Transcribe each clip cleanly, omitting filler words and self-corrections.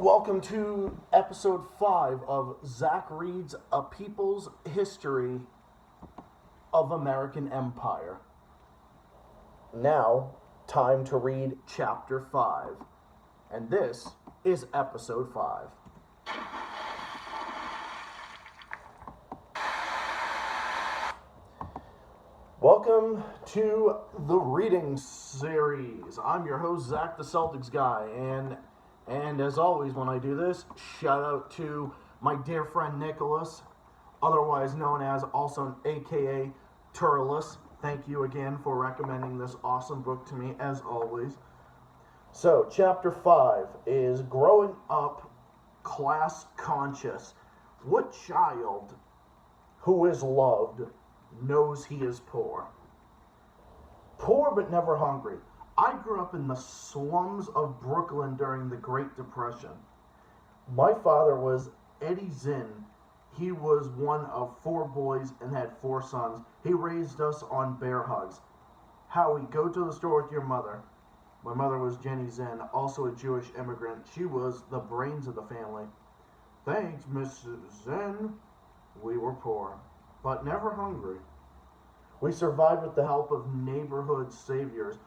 Welcome to episode 5 of Zach Reed's A People's History of American Empire. Now, time to read chapter 5. And this is episode 5. Welcome to the reading series. I'm your host, Zach the Celtics Guy, and as always, when I do this, shout out to my dear friend Nicholas, otherwise known as also aka Turles. Thank you again for recommending this awesome book to me, as always. So, chapter 5 is Growing Up Class Conscious. What child who is loved knows he is poor? Poor but never hungry. I grew up in the slums of Brooklyn during the Great Depression. My father was Eddie Zinn. He was one of 4 boys and had 4 sons. He raised us on bear hugs. Howie, go to the store with your mother. My mother was Jenny Zinn, also a Jewish immigrant. She was the brains of the family. Thanks, Mrs. Zinn. We were poor, but never hungry. We survived with the help of neighborhood saviors.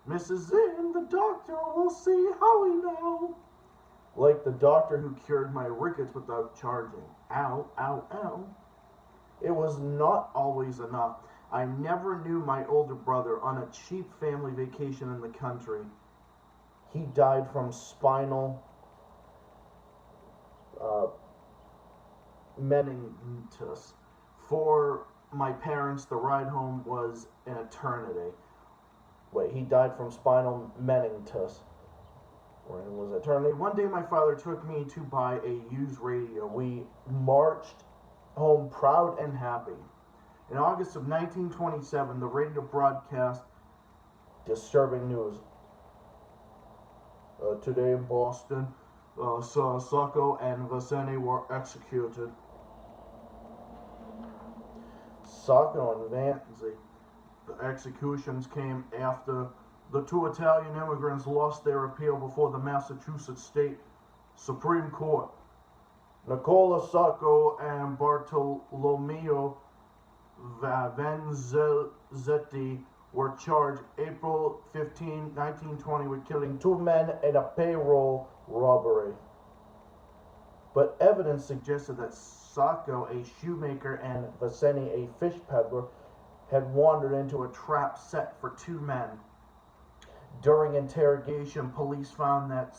Mrs. Zinn, the doctor will see Howie now. Like the doctor who cured my rickets without charging. Ow, ow, ow. It was not always enough. I never knew my older brother on a cheap family vacation in the country. He died from spinal meningitis. For my parents, the ride home was an eternity. Wait, he died from spinal meningitis. Or it was eternity. One day my father took me to buy a used radio. We marched home proud and happy. In August of 1927, the radio broadcast disturbing news. Today in Boston, Sacco and Vaseni were executed. Sacco and Vanzi. The executions came after the 2 Italian immigrants lost their appeal before the Massachusetts State Supreme Court. Nicola Sacco and Bartolomeo Vanzetti were charged April 15, 1920 with killing 2 men in a payroll robbery. But evidence suggested that Sacco, a shoemaker, and Vaseni, a fish peddler, had wandered into a trap set for 2 men. During interrogation, police found that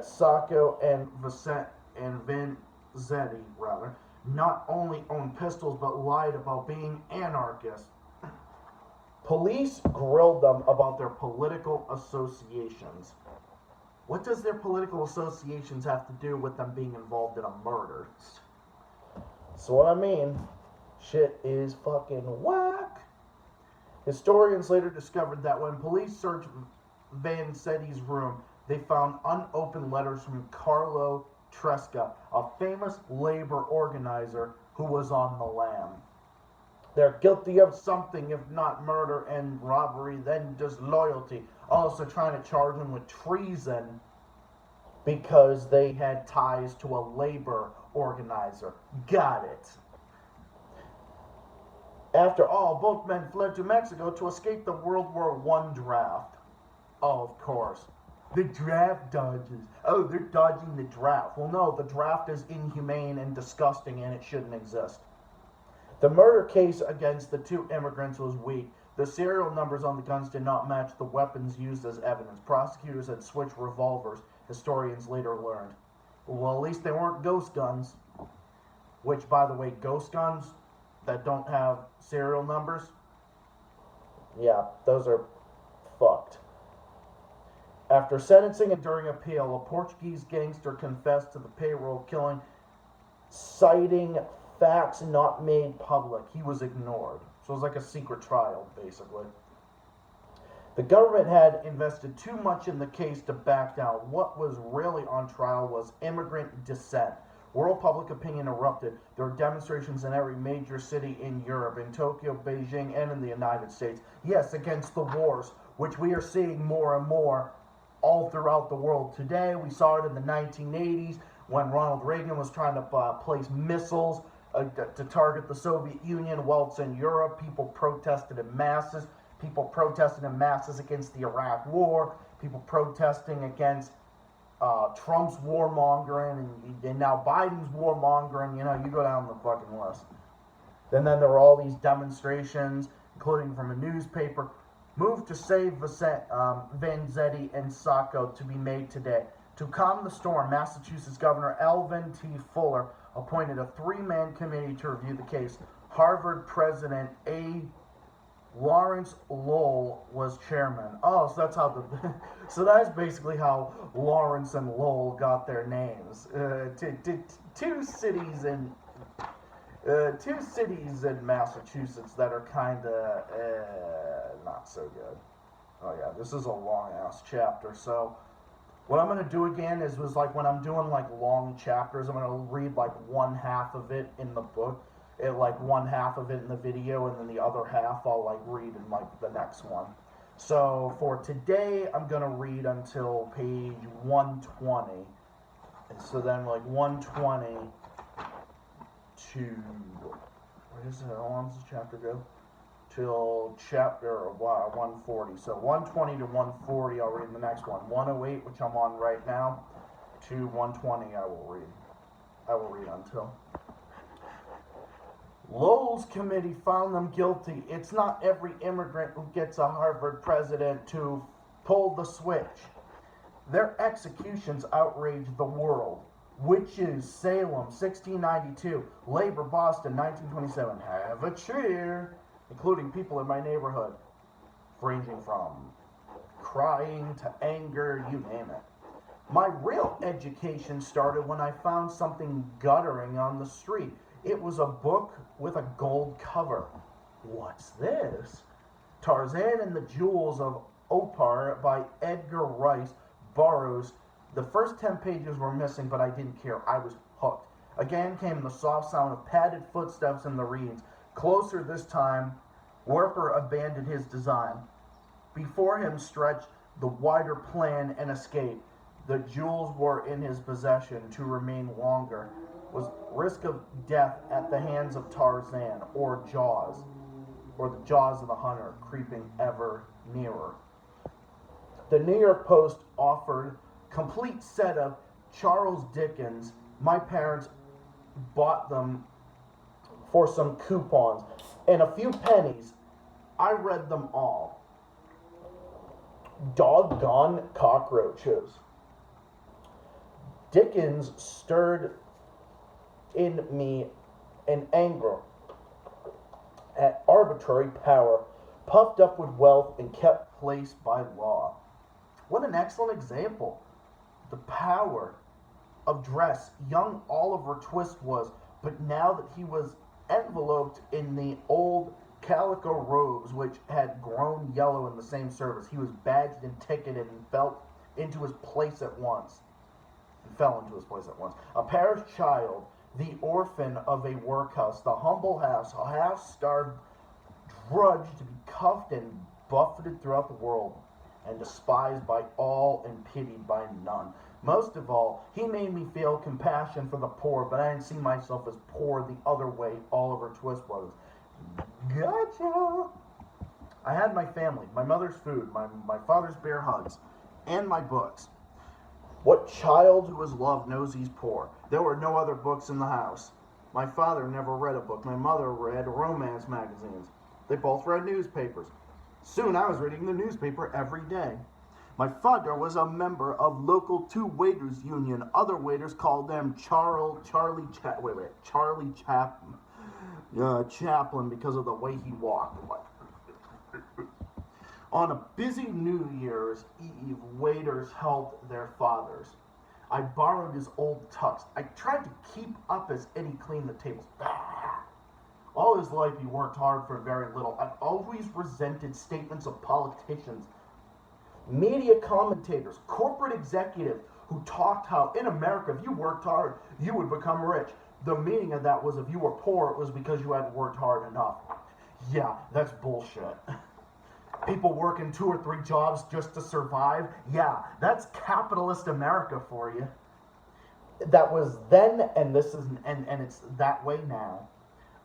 Sacco and Vanzetti not only owned pistols but lied about being anarchists. Police grilled them about their political associations. What does their political associations have to do with them being involved in a murder? So what I mean, shit is fucking whack. Historians later discovered that when police searched Vanzetti's room, they found unopened letters from Carlo Tresca, a famous labor organizer who was on the lam. They're guilty of something, if not murder and robbery, then disloyalty. Also trying to charge them with treason because they had ties to a labor organizer. Got it. After all, both men fled to Mexico to escape the World War I draft. Oh, of course. The draft dodges. Oh, they're dodging the draft. Well, no, the draft is inhumane and disgusting and it shouldn't exist. The murder case against the 2 immigrants was weak. The serial numbers on the guns did not match the weapons used as evidence. Prosecutors had switched revolvers, historians later learned. Well, at least they weren't ghost guns. Which, by the way, ghost guns that don't have serial numbers, yeah, those are fucked. After sentencing and during appeal, a Portuguese gangster confessed to the payroll killing, citing facts not made public. He was ignored. So it was like a secret trial, basically. The government had invested too much in the case to back down. What was really on trial was immigrant dissent. World public opinion erupted. There were demonstrations in every major city in Europe, in Tokyo, Beijing, and in the United States. Yes, against the wars, which we are seeing more and more all throughout the world today. We saw it in the 1980s when Ronald Reagan was trying to place missiles to target the Soviet Union while it's in Europe. People protested in masses. People protested in masses against the Iraq War. People protesting against Trump's warmongering, and now Biden's warmongering. You know, you go down the fucking list. And then there were all these demonstrations, including from a newspaper. Move to save Vanzetti and Sacco to be made today. To calm the storm, Massachusetts Governor Alvin T. Fuller appointed a 3-man committee to review the case. Harvard President A. Lawrence Lowell was chairman. Oh, so that's how so that's basically how Lawrence and Lowell got their names. Two cities in Massachusetts that are kind of not so good. Oh yeah, this is a long ass chapter. So what I'm gonna do again was like when I'm doing like long chapters, I'm gonna read like one half of it in the book. Like one half of it in the video, and then the other half I'll like read in like the next one. So for today, I'm gonna read until page 120, and so then like 120 to what is it? How long does this chapter go? Till chapter 140. So 120 to 140, I'll read the next one. 108, which I'm on right now, to 120, I will read until. Lowell's committee found them guilty. It's not every immigrant who gets a Harvard president to pull the switch. Their executions outrage the world. Witches, Salem, 1692. Labor, Boston, 1927. Have a cheer. Including people in my neighborhood. Ranging from crying to anger, you name it. My real education started when I found something guttering on the street. It was a book with a gold cover. What's this? Tarzan and the Jewels of Opar by Edgar Rice Burroughs. The first 10 pages were missing, but I didn't care. I was hooked. Again came the soft sound of padded footsteps in the reeds. Closer this time, Werper abandoned his design. Before him stretched the wider plan and escape. The jewels were in his possession to remain longer. Was risk of death at the hands of Tarzan or Jaws, or the jaws of the hunter creeping ever nearer. The New York Post offered complete set of Charles Dickens. My parents bought them for some coupons and a few pennies. I read them all. Doggone cockroaches. Dickens stirred in me an anger at arbitrary power, puffed up with wealth and kept place by law. What an excellent example. The power of dress young Oliver Twist was, but now that he was enveloped in the old calico robes which had grown yellow in the same service, he was badged and ticketed and fell into his place at once. A parish child, the orphan of a workhouse, the humble house, half-starved drudge to be cuffed and buffeted throughout the world, and despised by all and pitied by none. Most of all, he made me feel compassion for the poor, but I didn't see myself as poor the other way Oliver Twist was. Gotcha! I had my family, my mother's food, my father's bear hugs, and my books. What child who is loved knows he's poor? There were no other books in the house. My father never read a book. My mother read romance magazines. They both read newspapers. Soon I was reading the newspaper every day. My father was a member of local 2 waiters union. Other waiters called them Charlie Chaplin because of the way he walked. On a busy New Year's Eve, waiters helped their fathers. I borrowed his old tux. I tried to keep up as Eddie cleaned the tables. All his life he worked hard for very little. I've always resented statements of politicians, media commentators, corporate executives who talked how in America, if you worked hard, you would become rich. The meaning of that was if you were poor, it was because you hadn't worked hard enough. Yeah, that's bullshit. People working 2 or 3 jobs just to survive. Yeah, that's capitalist America for you. That was then, and this is, and it's that way now.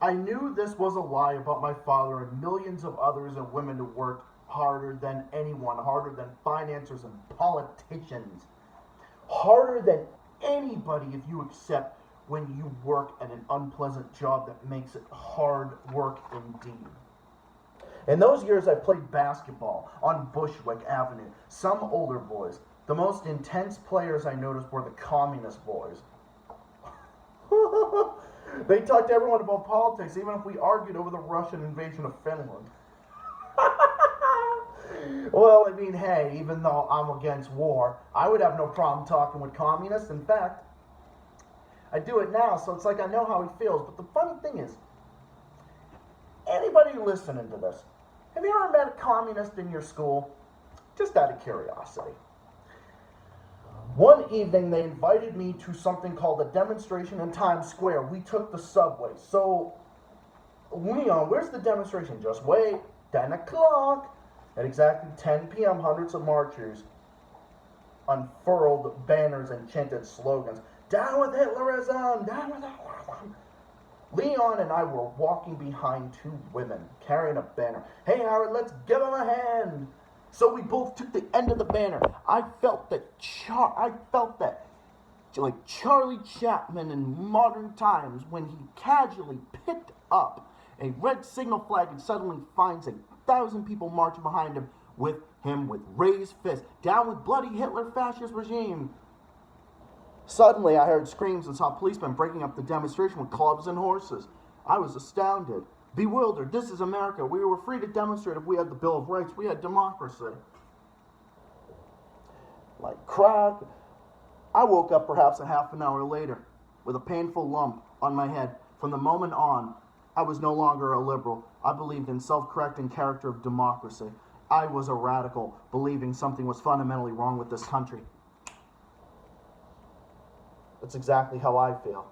I knew this was a lie about my father and millions of others and women who worked harder than anyone, harder than financiers and politicians, harder than anybody if you accept when you work at an unpleasant job that makes it hard work indeed. In those years, I played basketball on Bushwick Avenue. Some older boys. The most intense players I noticed were the communist boys. They talked to everyone about politics, even if we argued over the Russian invasion of Finland. Well, I mean, hey, even though I'm against war, I would have no problem talking with communists. In fact, I do it now, so it's like I know how he feels. But the funny thing is, anybody listening to this, have you ever met a communist in your school? Just out of curiosity. One evening, they invited me to something called a demonstration in Times Square. We took the subway. So, Leon, where's the demonstration? Just wait. 10 o'clock. At exactly 10 p.m., hundreds of marchers unfurled banners and chanted slogans. Down with Hitlerism! Down with Hitlerism! Leon and I were walking behind 2 women carrying a banner. Hey, Howard, let's give him a hand. So we both took the end of the banner. I felt that like Charlie Chaplin in modern times when he casually picked up a red signal flag and suddenly finds 1,000 people marching behind him with raised fists. Down with bloody Hitler fascist regime. Suddenly, I heard screams and saw policemen breaking up the demonstration with clubs and horses. I was astounded, bewildered. This is America. We were free to demonstrate if we had the Bill of Rights. We had democracy. Like crack. I woke up perhaps a half an hour later with a painful lump on my head. From the moment on, I was no longer a liberal. I believed in self-correcting character of democracy. I was a radical, believing something was fundamentally wrong with this country. That's exactly how I feel.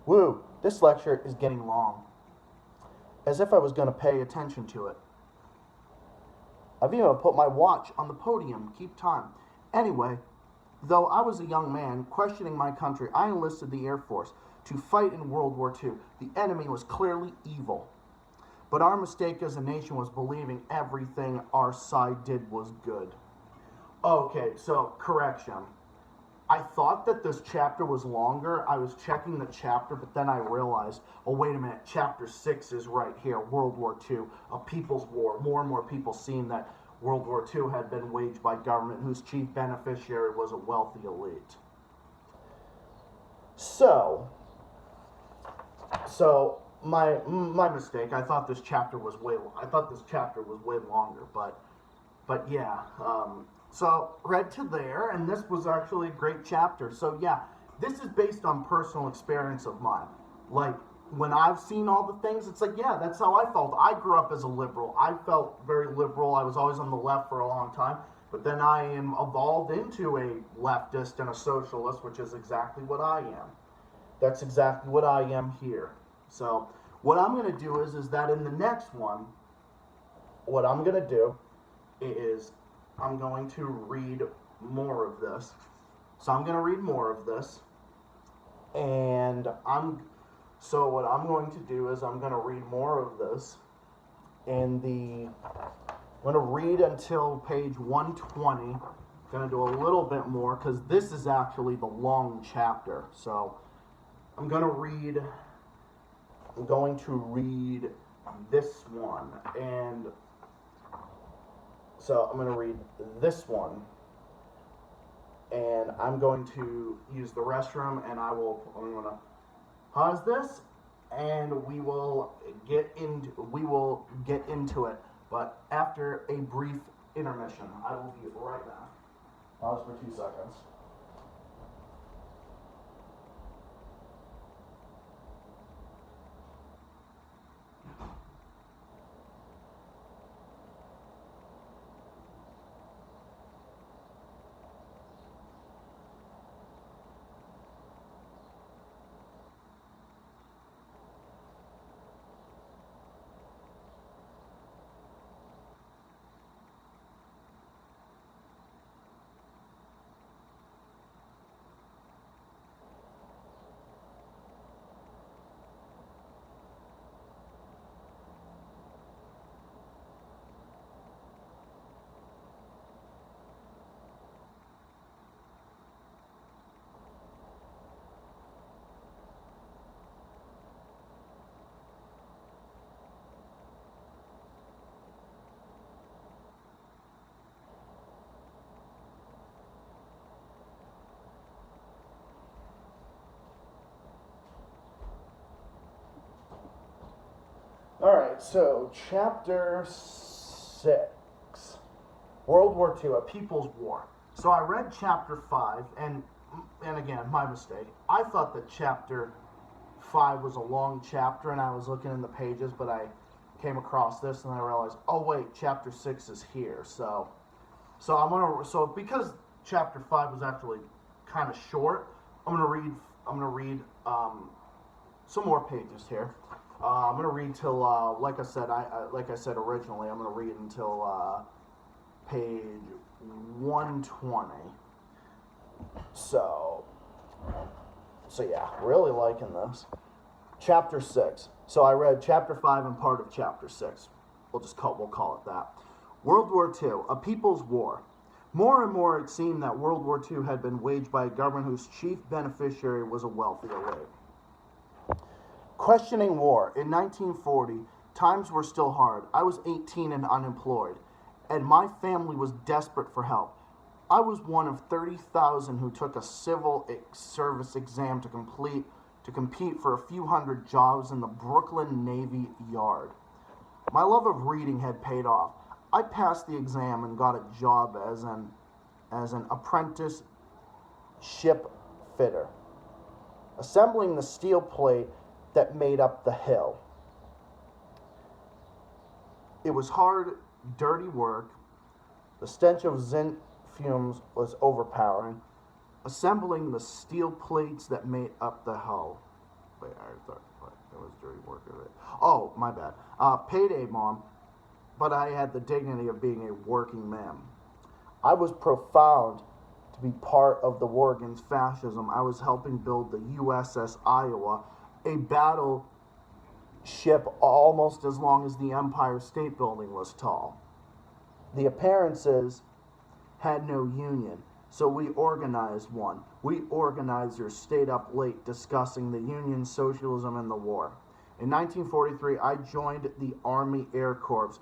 Woo, this lecture is getting long. As if I was going to pay attention to it. I've even put my watch on the podium, keep time. Anyway, though I was a young man questioning my country, I enlisted the Air Force to fight in World War II. The enemy was clearly evil. But our mistake as a nation was believing everything our side did was good. Okay, so correction. I thought that this chapter was longer. I was checking the chapter, but then I realized, oh, wait a minute, chapter 6 is right here, World War II, a people's war. More and more people seeing that World War II had been waged by government whose chief beneficiary was a wealthy elite. So my mistake. I thought this chapter was way longer, but yeah. So read to there, and this was actually a great chapter. So yeah, this is based on personal experience of mine. Like, when I've seen all the things, it's like, yeah, that's how I felt. I grew up as a liberal. I felt very liberal. I was always on the left for a long time. But then I am evolved into a leftist and a socialist, which is exactly what I am. That's exactly what I am here. So what I'm going to do is that in the next one, what I'm going to do is I'm going to read more of this. So I'm going to read more of this. And so what I'm going to do is I'm going to read more of this. I'm going to read until page 120. I'm going to do a little bit more because this is actually the long chapter. So I'm going to read this one. And so I'm going to read this one, and I'm going to use the restroom, and I'm going to pause this, and we will get into it, but after a brief intermission. I will be right back. Pause for 2 seconds. so Chapter 6, World War II, A People's War. So I read Chapter 5, and again, my mistake. I thought that Chapter 5 was a long chapter, and I was looking in the pages, but I came across this, and I realized, oh wait, Chapter 6 is here. So because Chapter 5 was actually kind of short, I'm gonna read some more pages here. I'm gonna read till like I said originally, I'm gonna read until page 120. So yeah, really liking this. Chapter 6. So I read Chapter 5 and part of Chapter 6. We'll call it that. World War II, A People's War. More and more it seemed that World War II had been waged by a government whose chief beneficiary was a wealthy elite. Questioning war. In 1940, times were still hard. I was 18 and unemployed, and my family was desperate for help. I was one of 30,000 who took a civil service exam to compete for a few hundred jobs in the Brooklyn Navy Yard. My love of reading had paid off. I passed the exam and got a job as an apprentice ship fitter, assembling the steel plate that made up the hull. It was hard, dirty work. The stench of zinc fumes was overpowering. Assembling the steel plates that made up the hull. Wait, I thought it was dirty work of it. Oh, my bad. Payday, Mom. But I had the dignity of being a working man. I was profound to be part of the war against fascism. I was helping build the USS Iowa, a battleship almost as long as the Empire State Building was tall. The appearances had no union, so we organized one. We organizers stayed up late discussing the Union, socialism, and the war. In 1943, I joined the Army Air Corps.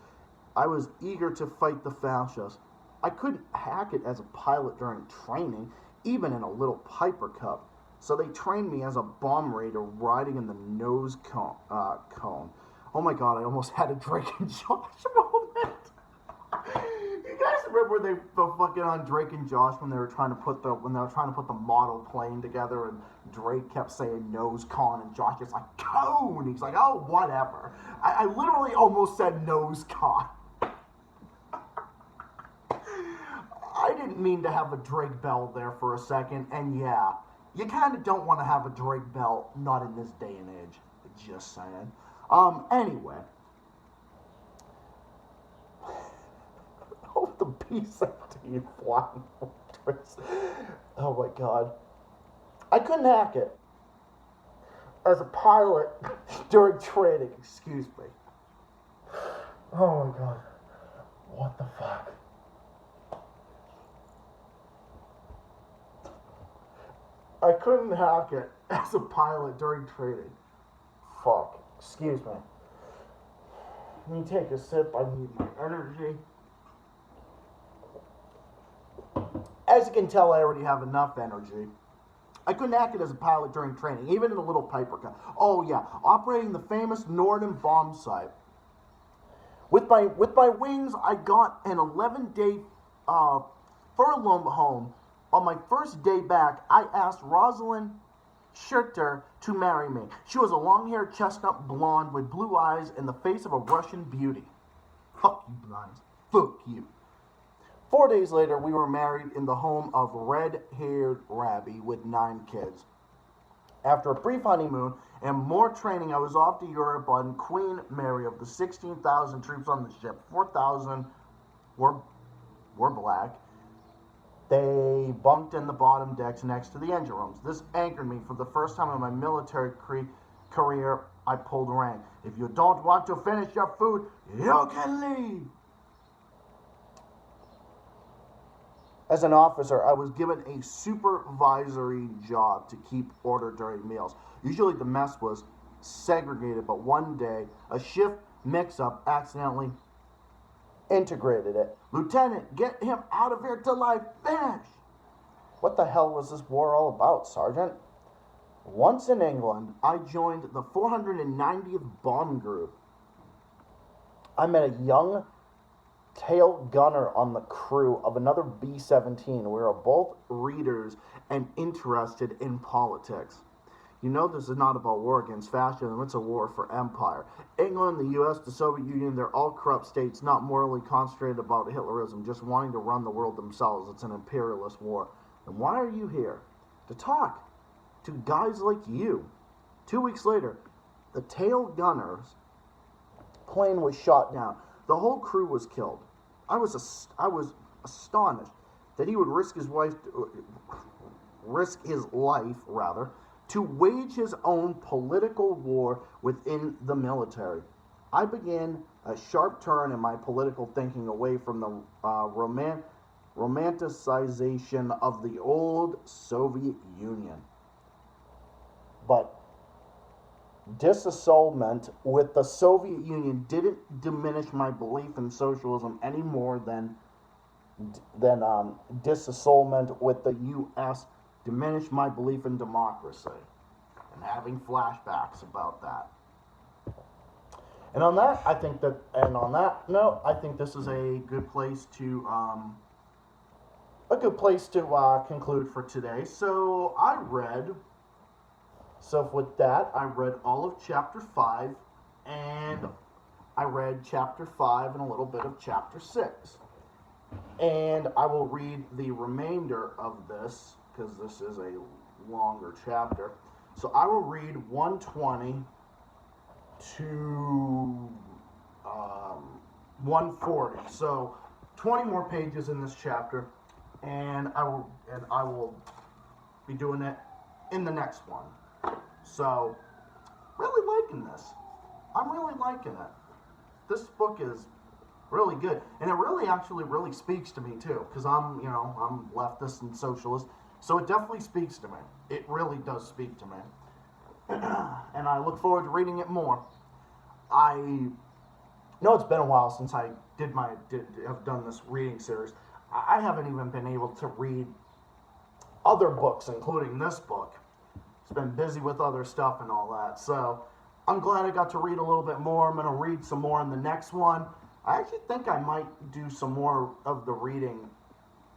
I was eager to fight the fascists. I couldn't hack it as a pilot during training, even in a little Piper Cup. So they trained me as a bomb raider riding in the nose cone. Oh my God, I almost had a Drake and Josh moment. You guys remember they fucking on Drake and Josh when they were trying to put the model plane together, and Drake kept saying nose con, and Josh is like cone. He's like, oh, whatever. I literally almost said nose con. I didn't mean to have a Drake bell there for a second, and yeah, you kind of don't want to have a Drake bell, not in this day and age. Just saying. Anyway. Oh, the B-17 flying fortress. Oh my God. I couldn't hack it as a pilot during training. Excuse me. Oh my God. What the fuck? I couldn't hack it as a pilot during training. Fuck. Excuse me. Let me take a sip. I need my energy. As you can tell, I already have enough energy. I couldn't hack it as a pilot during training, even in a little Piper Cup. Oh yeah, operating the famous Norden bomb site. With my wings, I got an 11-day furlough home. On my first day back, I asked Rosalind Scherter to marry me. She was a long-haired chestnut blonde with blue eyes and the face of a Russian beauty. Fuck you, blondes. Fuck you. 4 days later, we were married in the home of red-haired Rabbi with 9 kids. After a brief honeymoon and more training, I was off to Europe on Queen Mary. Of the 16,000 troops on the ship, 4,000 were black. They bunked in the bottom decks next to the engine rooms. This anchored me. For the first time in my military career, I pulled rank. If you don't want to finish your food, you can leave. As an officer, I was given a supervisory job to keep order during meals. Usually the mess was segregated, but one day, a shift mix-up accidentally integrated it. Lieutenant, get him out of here till I finish. What the hell was this war all about, Sergeant? Once in England, I joined the 490th Bomb Group. I met a young tail gunner on the crew of another B-17. We were both readers and interested in politics. You know, this is not about war against fascism, it's a war for empire. England, the US, the Soviet Union, they're all corrupt states, not morally concentrated about Hitlerism, just wanting to run the world themselves. It's an imperialist war. And why are you here? To talk to guys like you. 2 weeks later, the tail gunner's plane was shot down. The whole crew was killed. I was astonished that he would risk his life to wage his own political war within the military. I began a sharp turn in my political thinking away from the romanticization of the old Soviet Union. But disassociation with the Soviet Union didn't diminish my belief in socialism any more than disassociation with the U.S. diminished my belief in democracy. And having flashbacks about that. And on that note, I think this is a good place to conclude for today. So with that, I read all of chapter 5, and I read chapter 5 and a little bit of chapter 6. And I will read the remainder of this, because this is a longer chapter. So I will read 120 to 140. So 20 more pages in this chapter, and I will be doing it in the next one. So, really liking this. I'm really liking it. This book is really good, and it really speaks to me too, because I'm leftist and socialist, so it definitely speaks to me. It really does speak to me, and I look forward to reading it more. I know it's been a while since I have done this reading series. I haven't even been able to read other books, including this book. It's been busy with other stuff and all that. So I'm glad I got to read a little bit more. I'm going to read some more in the next one. I actually think I might do some more of the reading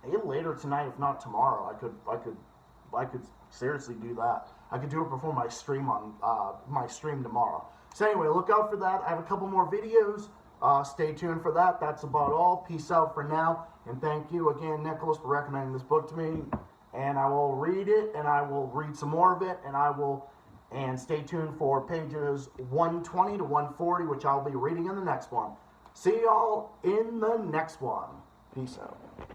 maybe later tonight, if not tomorrow. I could seriously do that. I could do it before my stream tomorrow. So anyway, look out for that. I have a couple more videos. Stay tuned for that. That's about all. Peace out for now. And thank you again, Nicholas, for recommending this book to me. And I will read it, and I will read some more of it, and stay tuned for pages 120 to 140, which I'll be reading in the next one. See y'all in the next one. Peace out.